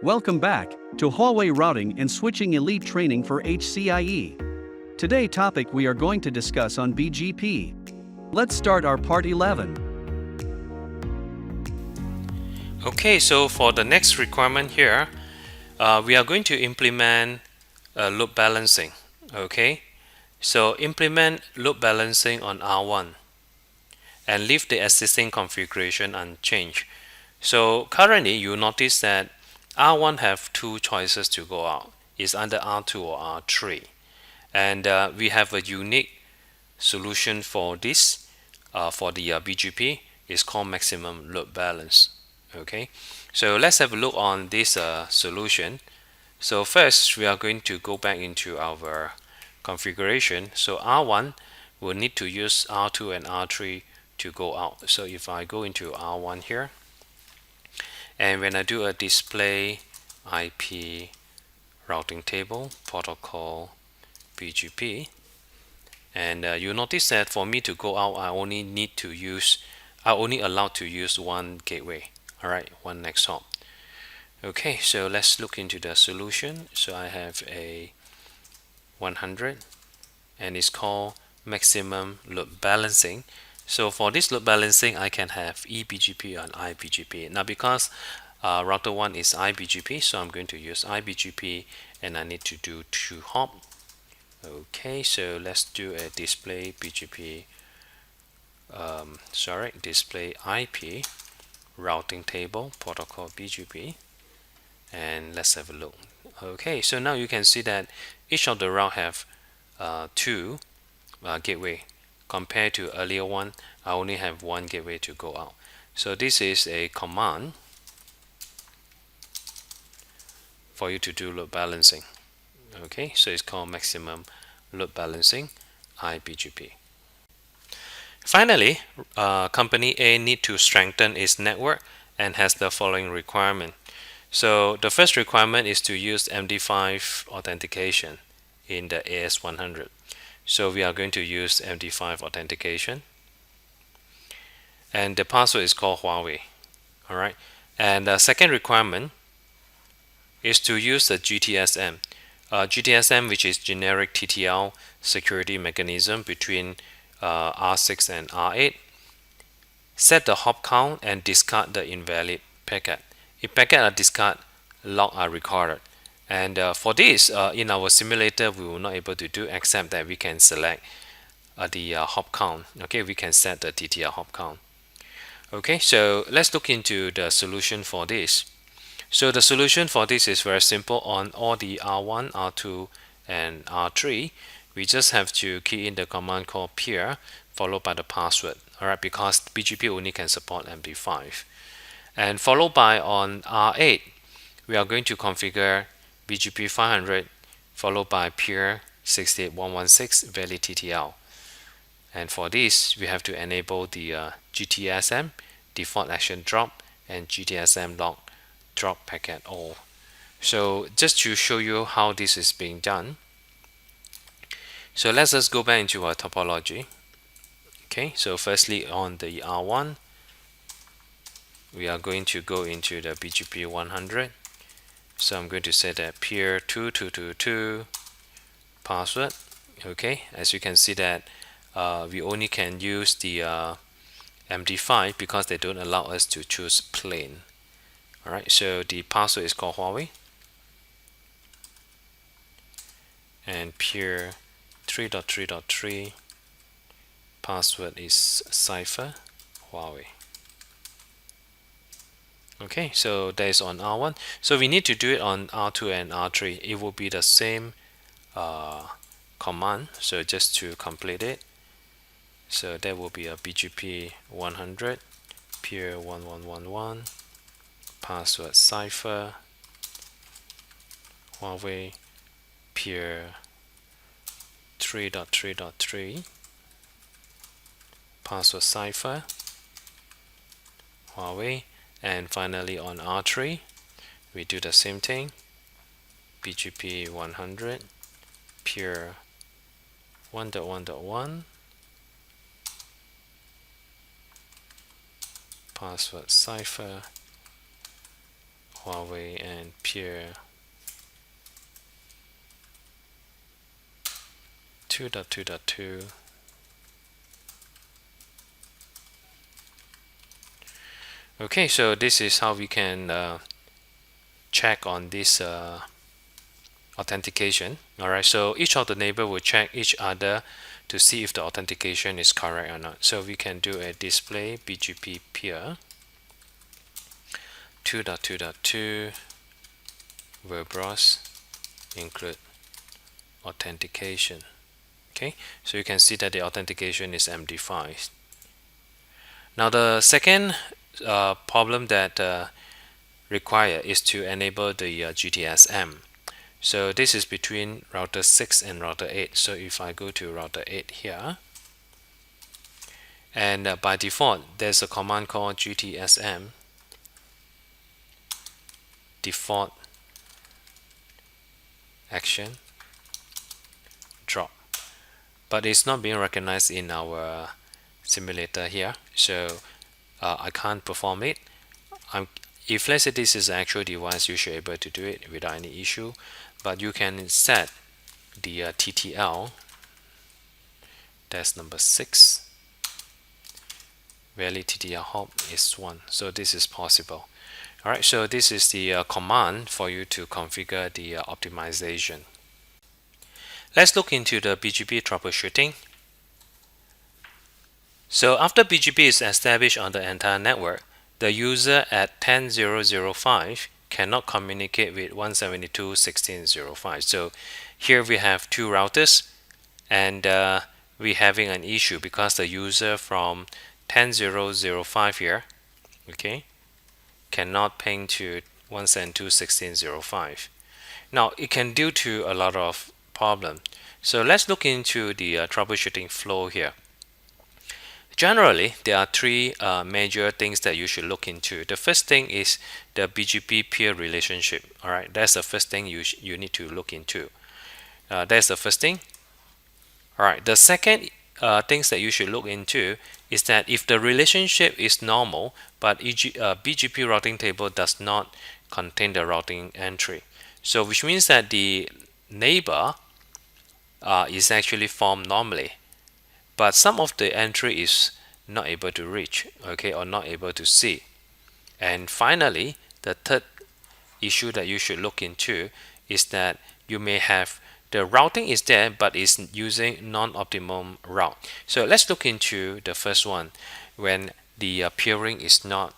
Welcome back to Huawei Routing and Switching Elite Training for HCIE. Today topic we are going to discuss on BGP. Let's start our part 11. Okay, so for the next requirement here, we are going to implement load balancing. Okay, so implement load balancing on R1 and leave the existing configuration unchanged. So currently you notice that R1 have two choices to go out. It's under R2 or R3, and we have a unique solution for this for the BGP. It's called maximum load balance. Okay, so let's have a look on this solution. So first we are going to go back into our configuration. So R1 will need to use R2 and R3 to go out. So if I go into R1 here, and when I do a display IP routing table protocol BGP, and you notice that for me to go out, I only allowed to use one gateway. All right, one next hop. Okay, so let's look into the solution. So I have a 100, and it's called maximum load balancing. So for this load balancing, I can have eBGP and iBGP. Now because router 1 is iBGP, so I'm going to use iBGP, and I need to do 2 hop. Okay, so let's do a display BGP, display IP routing table protocol BGP, and let's have a look. Okay, so now you can see that each of the route have two gateway. Compared to earlier one, I only have one gateway to go out. So this is a command for you to do load balancing. Okay, so it's called maximum load balancing iBGP. Finally, company A need to strengthen its network and has the following requirement. So the first requirement is to use MD5 authentication in the AS100. So we are going to use MD5 authentication, and the password is called Huawei. All right, and the second requirement is to use the GTSM. GTSM, which is generic TTL security mechanism between R6 and R8. Set the hop count and discard the invalid packet. If packet are discarded, log are recorded. And for this, in our simulator, we will not able to do, except that we can select the hop count. Okay, we can set the TTL hop count. Okay, so let's look into the solution for this. So the solution for this is very simple. On all the R1, R2, and R3, we just have to key in the command called peer followed by the password. All right, because BGP only can support MD5. And followed by on R8, we are going to configure BGP 500 followed by peer 68116 valid TTL. And for this, we have to enable the GTSM default action drop and GTSM log drop packet all. So just to show you how this is being done, so let's just go back into our topology. Okay, so firstly on the R1, we are going to go into the BGP 100. So I'm going to set that peer 2222 password. Okay, as you can see that we only can use the MD5 because they don't allow us to choose plain. Alright, so the password is called Huawei, and peer 3.3.3 password is cipher Huawei. Okay, so that is on R1. So we need to do it on R2 and R3. It will be the same command. So just to complete it, so that will be a BGP 100 peer 1111 password cipher Huawei peer 3.3.3 password cipher Huawei. And finally on R3, we do the same thing, BGP 100 peer 1.1.1 password cipher Huawei and peer 2.2.2. Okay, so this is how we can check on this authentication. Alright, so each of the neighbor will check each other to see if the authentication is correct or not. So we can do a display BGP peer 2.2.2 verbose include authentication. Okay, so you can see that the authentication is MD5. Now the second problem that require is to enable the GTSM. So this is between router 6 and router 8. So if I go to router 8 here, and by default there's a command called GTSM default action drop, but it's not being recognized in our simulator here, so I can't perform it. If let's say this is an actual device, you should be able to do it without any issue, but you can set the TTL, that's number 6, valid TTL HALP is 1, so this is possible. Alright, so this is the command for you to configure the optimization. Let's look into the BGP troubleshooting. So after BGP is established on the entire network, the user at 10.0.0.5 cannot communicate with 172.16.0.5. So here we have two routers, and we're having an issue because the user from 10.0.0.5 here, okay, cannot ping to 172.16.0.5. Now it can due to a lot of problem. So let's look into the troubleshooting flow here. Generally, there are three major things that you should look into. The first thing is the BGP peer relationship. All right, that's the first thing you need to look into. That's the first thing. All right, the second things that you should look into is that if the relationship is normal, but BGP routing table does not contain the routing entry, so which means that the neighbor is actually formed normally, but some of the entry is not able to reach, okay, or not able to see. And finally, the third issue that you should look into is that you may have the routing is there but is using non-optimum route. So let's look into the first one, when the peering is not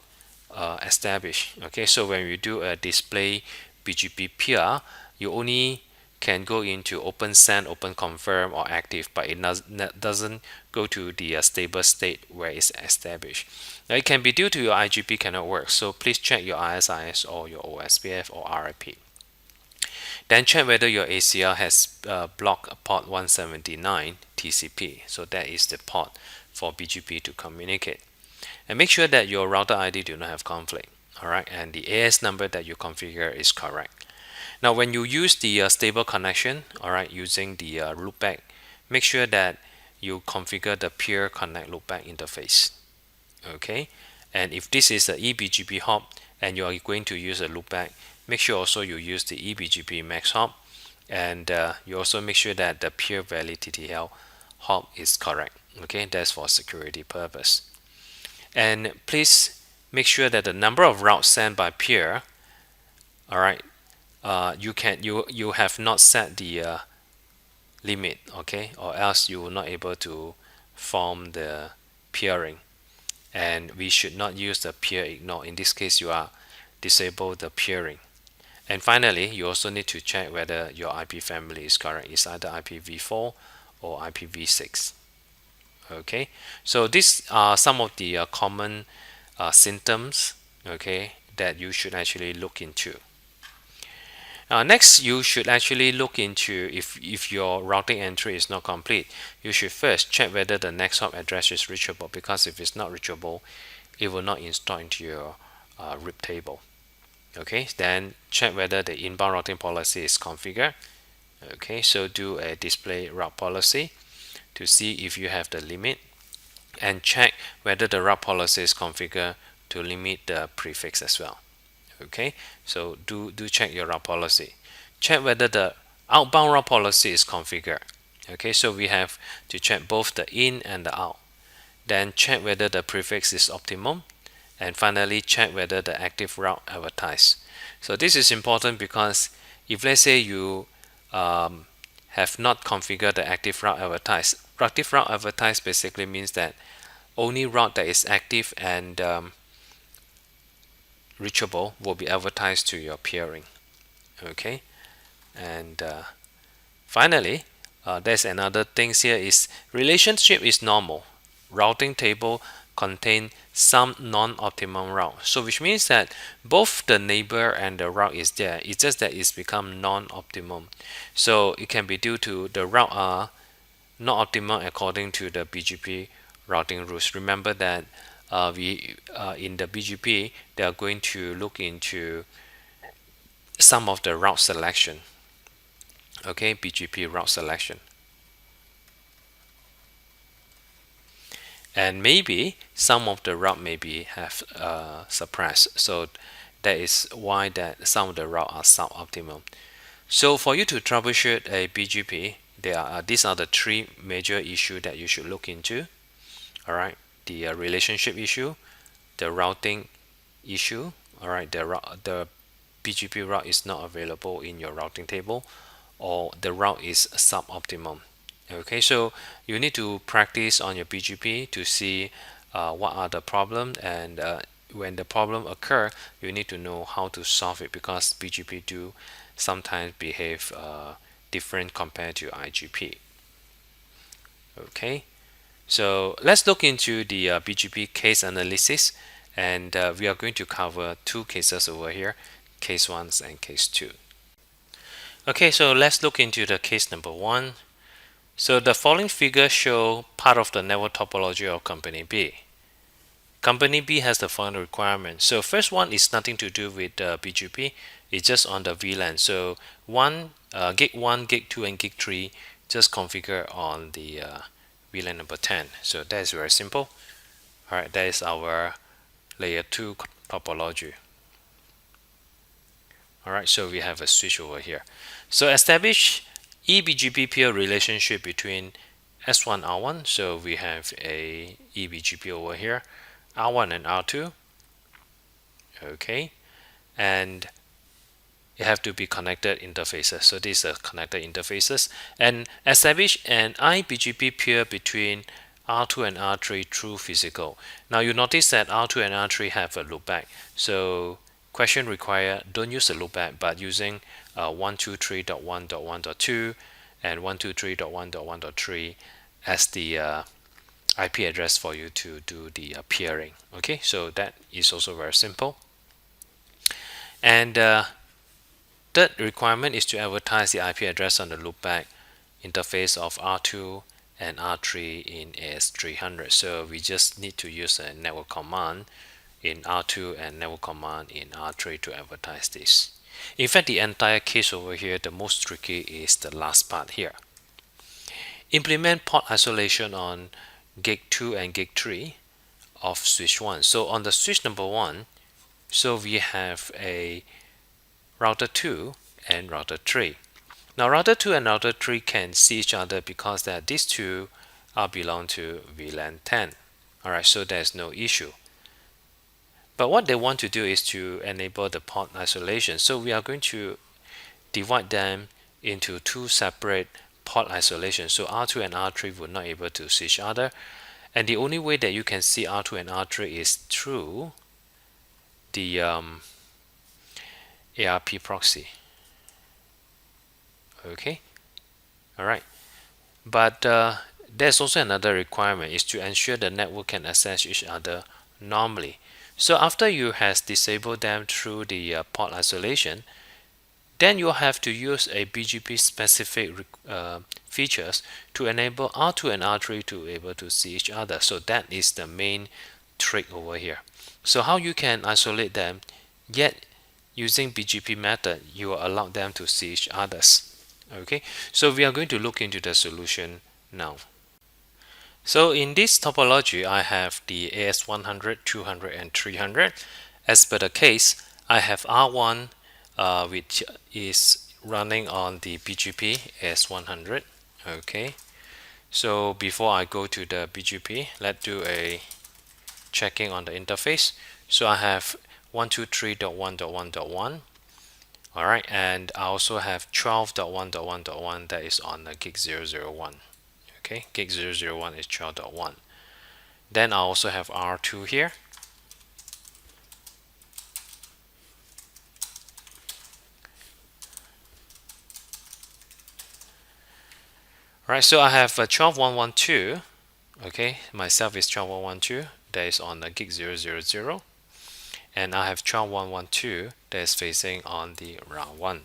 established. Okay, so when you do a display BGP peer, you only can go into open send, open confirm, or active, but it doesn't go to the stable state where it's established. Now it can be due to your IGP cannot work, so please check your ISIS or your OSPF or RIP. Then check whether your ACL has blocked port 179 TCP, so that is the port for BGP to communicate. And make sure that your router ID do not have conflict, alright, and the AS number that you configure is correct. Now when you use the stable connection, alright, using the loopback, make sure that you configure the peer connect loopback interface, okay. And if this is the eBGP hop and you are going to use a loopback, make sure also you use the eBGP max hop, and you also make sure that the peer valid TTL hop is correct, okay. That's for security purpose. And please make sure that the number of routes sent by peer, alright, you have not set the limit, okay, or else you will not able to form the peering. And we should not use the peer ignore. In this case, you are disable the peering. And finally, you also need to check whether your IP family is correct. It's either IPv4 or IPv6. Okay, so these are some of the common symptoms, okay, that you should actually look into. Next, you should actually look into if your routing entry is not complete. You should first check whether the next hop address is reachable, because if it's not reachable, it will not install into your RIP table. Okay, then check whether the inbound routing policy is configured. Okay, so do a display route policy to see if you have the limit, and check whether the route policy is configured to limit the prefix as well. Okay, so do check your route policy. Check whether the outbound route policy is configured. Okay, so we have to check both the in and the out. Then check whether the prefix is optimum, and finally check whether the active route advertised. So this is important because if let's say you have not configured the active route advertised basically means that only route that is active and reachable will be advertised to your peering. Okay, and finally, there's another thing here is relationship is normal. Routing table contain some non-optimum route. So which means that both the neighbor and the route is there. It's just that it's become non-optimum. So it can be due to the route are not optimal according to the BGP routing rules. Remember that we in the BGP they are going to look into some of the route selection. Okay, BGP route selection. And maybe some of the route maybe have suppressed, so that is why that some of the route are suboptimal. So for you to troubleshoot a BGP, these are the three major issues that you should look into. All right, the relationship issue, the routing issue. All right, the BGP route is not available in your routing table, or the route is suboptimum. Okay, so you need to practice on your BGP to see what are the problem, and when the problem occur, you need to know how to solve it, because BGP do sometimes behave different compared to IGP. Okay, so let's look into the BGP case analysis, and we are going to cover two cases over here, case 1 and case 2. Okay, so let's look into the case number 1. So the following figures show part of the network topology of Company B. Company B has the following requirements. So first one is nothing to do with BGP. It's just on the VLAN. So gig 1, gig 2, and gig 3 just configure on the VLAN number 10. So that is very simple. Alright, that is our layer 2 topology. Alright, so we have a switch over here. So establish eBGP peer relationship between S1 R1. So we have a eBGP over here, R1 and R2. Okay, and it have to be connected interfaces. So these are connected interfaces, and establish an iBGP peer between R2 and R3 through physical. Now you notice that R2 and R3 have a loopback. So question require don't use a loopback, but using 123.1.1.2 and 123.1.1.3 as the IP address for you to do the peering. Okay, so that is also very simple. And third requirement is to advertise the IP address on the loopback interface of R2 and R3 in AS300. So we just need to use a network command in R2 and network command in R3 to advertise this. In fact, the entire case over here, the most tricky is the last part here. Implement port isolation on gig 2 and gig 3 of switch 1. So on the switch number 1, so we have a router 2 and router 3. Now router 2 and router 3 can see each other because that these two belong to VLAN 10. Alright, so there's no issue. But what they want to do is to enable the port isolation. So we are going to divide them into two separate port isolation. So R2 and R3 will not able to see each other. And the only way that you can see R2 and R3 is through the ARP proxy. Okay, all right. But there's also another requirement is to ensure the network can access each other normally. So after you has disabled them through the port isolation, then you have to use a BGP specific features to enable R2 and R3 to be able to see each other. So that is the main trick over here. So how you can isolate them, yet using BGP method, you will allow them to see each others. Okay, so we are going to look into the solution now. So in this topology, I have the AS100, 200, and 300. As per the case, I have R1 which is running on the BGP AS100. Okay, so before I go to the BGP, let's do a checking on the interface. So I have 123.1.1.1. Alright, and I also have 12.1.1.1 that is on the gig 001. Okay, gig 001 is 12.1. Then I also have R2 here. Right, so I have 12.1.1.2. Okay, myself is 12.1.1.2 that is on the gig 000. And I have 12.1.1.2 that is facing on the route 1.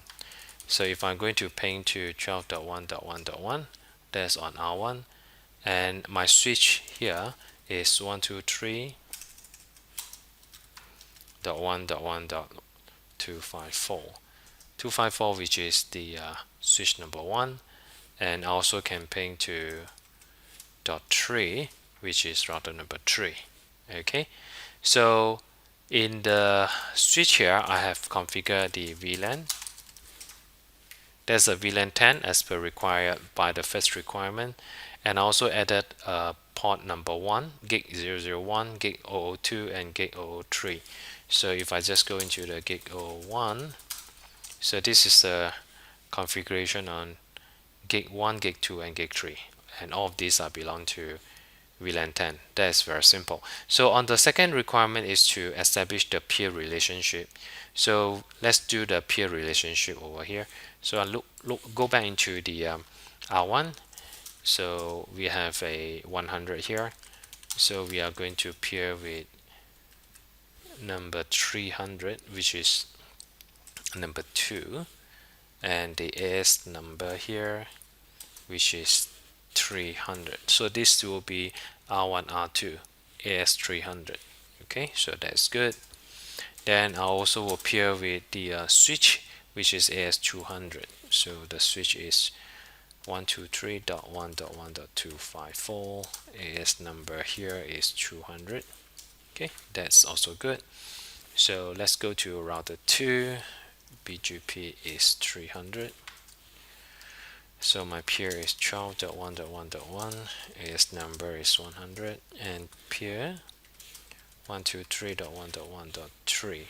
So if I'm going to ping to 12.1.1.1, that's on R1, and my switch here is 123.1.1.254. 254, which is the switch number 1, and I also can ping to .3, which is router number 3. Okay, so in the switch here, I have configured the VLAN. There's a VLAN 10 as per required by the first requirement, and I also added port number 1, gig 001, gig 002, and gig 003. So if I just go into the gig 001, so this is the configuration on gig 1, gig 2, and gig 3, and all of these are belong to VLAN 10. That is very simple. So on the second requirement is to establish the peer relationship. So let's do the peer relationship over here. So I go back into the R1. So we have a 100 here. So we are going to peer with number 300, which is number 2, and the AS number here, which is 300. So this will be R1, R2, AS 300. Okay, so that's good. Then I also will pair with the switch, which is AS 200. So the switch is 123.1.1.254. AS number here is 200. Okay, that's also good. So let's go to router 2. BGP is 300. So my peer is 12.1.1.1, AS number is 100, and peer 123.1.1.3.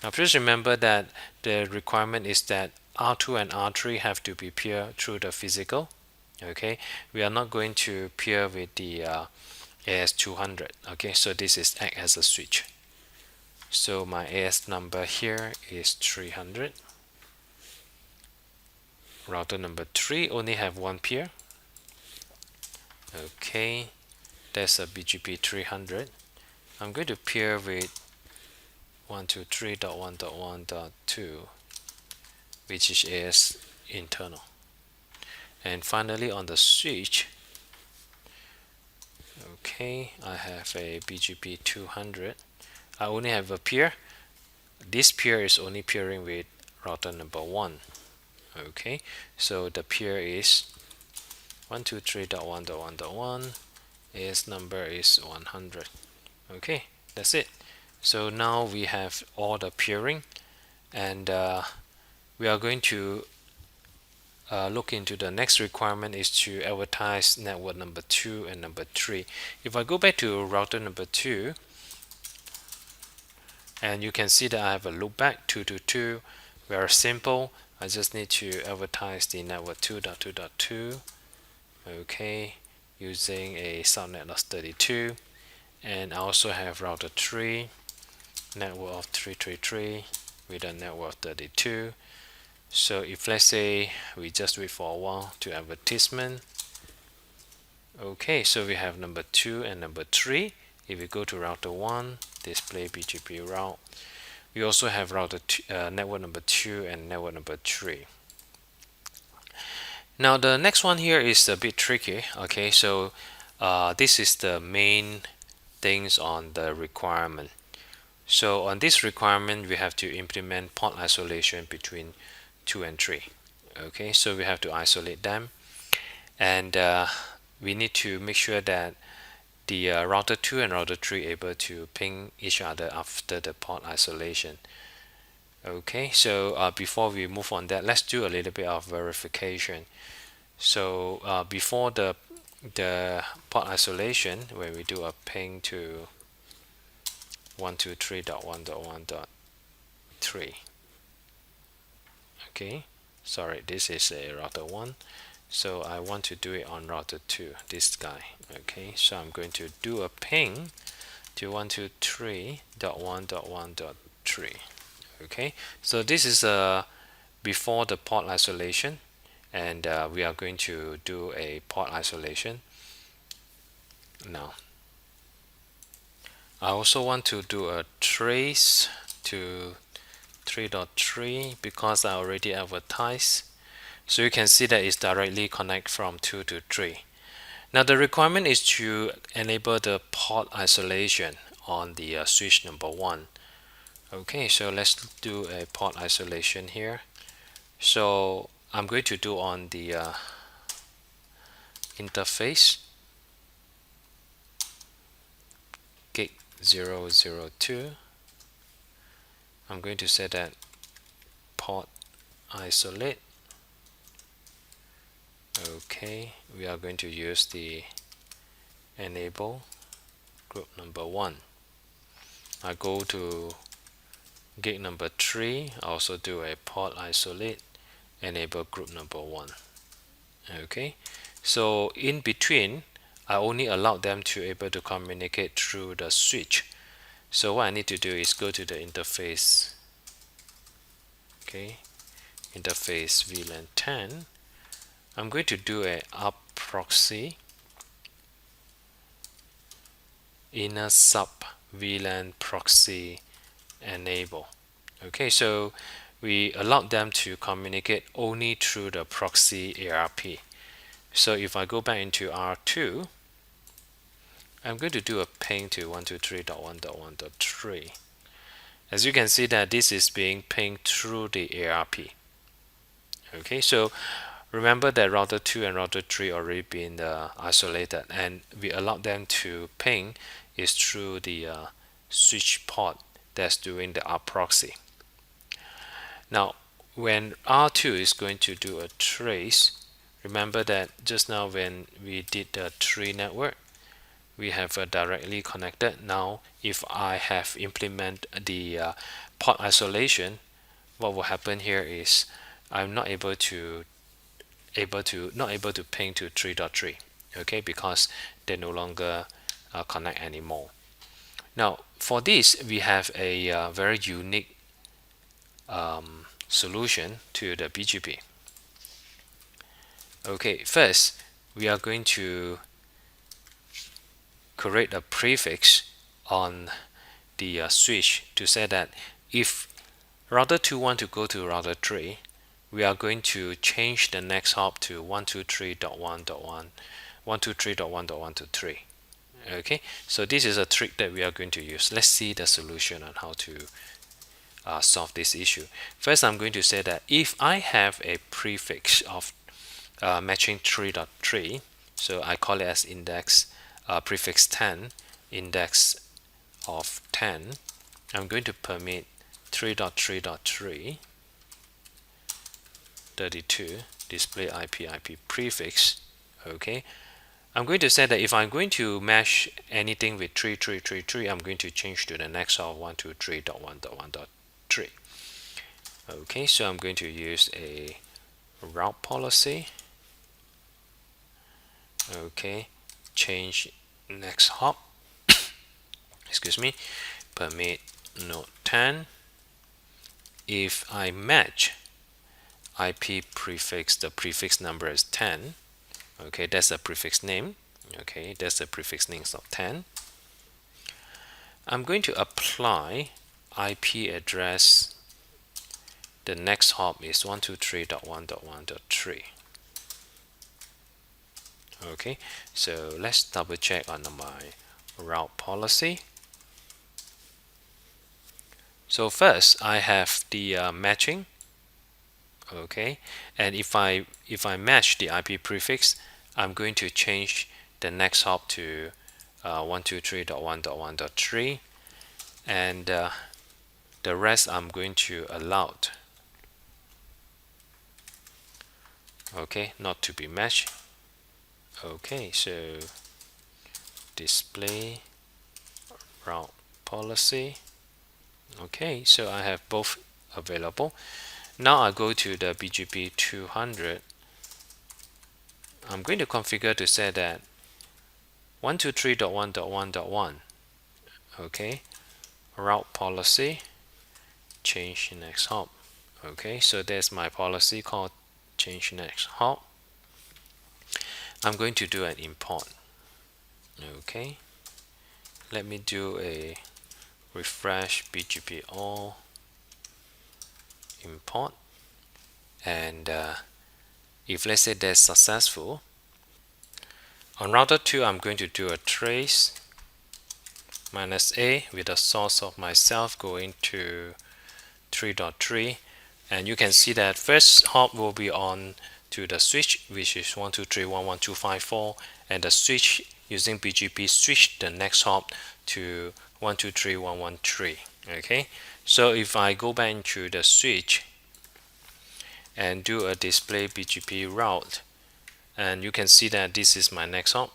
Now please remember that the requirement is that R2 and R3 have to be peer through the physical. Okay, we are not going to peer with the AS200. Okay, so this is act as a switch. So my AS number here is 300. Router number 3 only have one peer. Okay, that's a BGP 300. I'm going to peer with 123.1.1.2, which is AS internal. And finally on the switch, okay, I have a BGP 200. I only have a peer. This peer is only peering with router number 1. Okay, so the peer is 123.1.1.1, AS number is 100. Okay, that's it. So now we have all the peering, and we are going to look into the next requirement is to advertise network number 2 and number 3. If I go back to router number 2, and you can see that I have a loopback 222, very simple. I just need to advertise the network 2.2.2, okay, using a subnet of 32, and I also have router 3, network of 333 with a network of 32. So if let's say we just wait for a while to advertisement, okay, so we have number 2 and number 3. If we go to router 1, display BGP route, we also have router network number 2 and network number 3. Now the next one here is a bit tricky. Okay, so this is the main things on the requirement. So on this requirement, we have to implement port isolation between 2 and 3. Okay, so we have to isolate them, and we need to make sure that the router 2 and router 3 able to ping each other after the port isolation. Okay, so before we move on that, let's do a little bit of verification. So before the port isolation, where we do a ping to 123.1.1.3. Okay, sorry, this is a router 1, so I want to do it on router 2, this guy. Okay, so I'm going to do a ping to 123.1.1.3. okay, so this is before the port isolation, and we are going to do a port isolation now. I also want to do a trace to 3.3 because I already advertised. So you can see that it's directly connect from 2 to 3. Now the requirement is to enable the port isolation on the switch number 1. Okay, so let's do a port isolation here. So I'm going to do on the interface gig 002. I'm going to set that port isolate. Okay, we are going to use the enable group number 1. I go to gig number 3, I also do a port isolate, enable group number 1. Okay, so in between, I only allow them to able to communicate through the switch. So what I need to do is go to the interface. Okay, interface VLAN 10. I'm going to do a up proxy inner sub VLAN proxy enable. Okay, so we allow them to communicate only through the proxy ARP. So if I go back into R2, I'm going to do a ping to 123.1.1.3. As you can see that this is being pinged through the ARP. Okay, so remember that router 2 and router 3 already been isolated, and we allow them to ping is through the switch port that's doing the up proxy. Now when R2 is going to do a trace, remember that just now when we did the tree network, we have directly connected. Now if I have implement the port isolation, what will happen here is I'm not able to ping to 3.3, okay, because they no longer connect anymore. Now for this, we have a very unique solution to the BGP. Okay, first we are going to create a prefix on the switch to say that if router 2 want to go to router 3, we are going to change the next hop to 123.1.1, 123.1.1.3. Okay, so this is a trick that we are going to use. Let's see the solution on how to solve this issue. First, I'm going to say that if I have a prefix of matching 3.3, so I call it as index prefix 10, index of 10, I'm going to permit 3.3.3 32 display IP prefix. Okay, I'm going to say that if I'm going to match anything with 3333, I'm going to change to the next of 123.1.1.3. Okay, so I'm going to use a route policy. Okay, change next hop. Excuse me, permit node 10. If I match IP prefix, the prefix number is 10. Okay, that's the prefix name. Okay, that's the prefix names of 10. I'm going to apply IP address. The next hop is 123.1.1.3. Okay, so let's double check on my route policy. So first I have the matching. Okay, and if I match the IP prefix, I'm going to change the next hop to 123.1.1.3, and The rest I'm going to allow. Okay, not to be matched. Okay, so display route policy. Okay, so I have both available. Now I go to the BGP 200. I'm going to configure to say that 123.1.1.1. Okay, route policy, change next hop. Okay, so there's my policy called change next hop. I'm going to do an import. Okay, let me do a refresh BGP all import, and if let's say that's successful, on router 2 I'm going to do a trace -a with the source of myself going to 3.3, and you can see that first hop will be on to the switch, which is 123.1.1.254, and the switch using BGP switch the next hop to 123.1.1.3. Okay, so if I go back into the switch and do a display BGP route, and you can see that this is my next hop.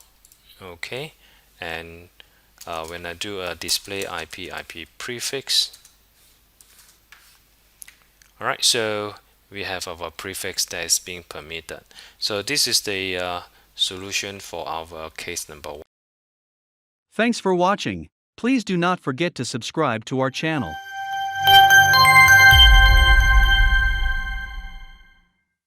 Okay, and when I do a display IP prefix, alright, so we have our prefix that is being permitted. So this is the solution for our case number 1. Thanks for watching. Please do not forget to subscribe to our channel.